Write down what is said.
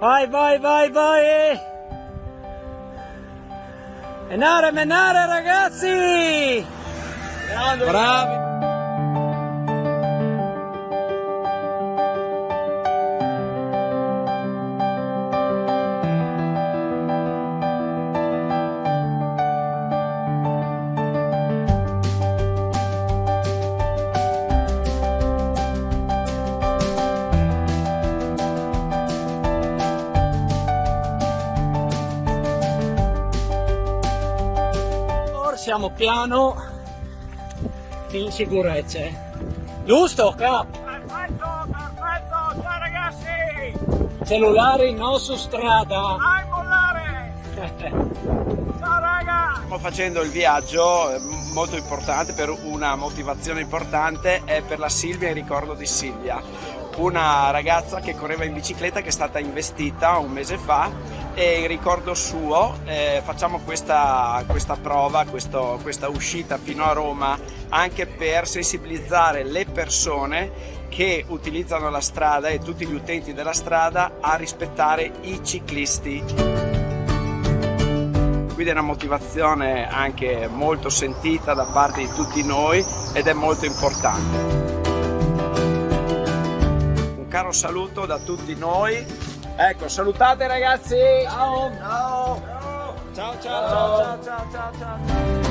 Vai, vai, vai, vai! Menare ragazzi! Bravi! Siamo piano in sicurezza, giusto Cap? Perfetto, perfetto, ciao ragazzi! Cellulari non su strada. Vai mollare! Ciao raga! Stiamo facendo il viaggio molto importante per una motivazione importante, è per la Silvia, in ricordo di Silvia, una ragazza che correva in bicicletta che è stata investita un mese fa, e in ricordo suo facciamo questa prova, questa uscita fino a Roma, anche per sensibilizzare le persone che utilizzano la strada e tutti gli utenti della strada a rispettare i ciclisti. Quindi è una motivazione anche molto sentita da parte di tutti noi ed è molto importante. Un caro saluto da tutti noi. Ecco, salutate ragazzi! Ciao! Ciao! Ciao ciao ciao ciao ciao ciao!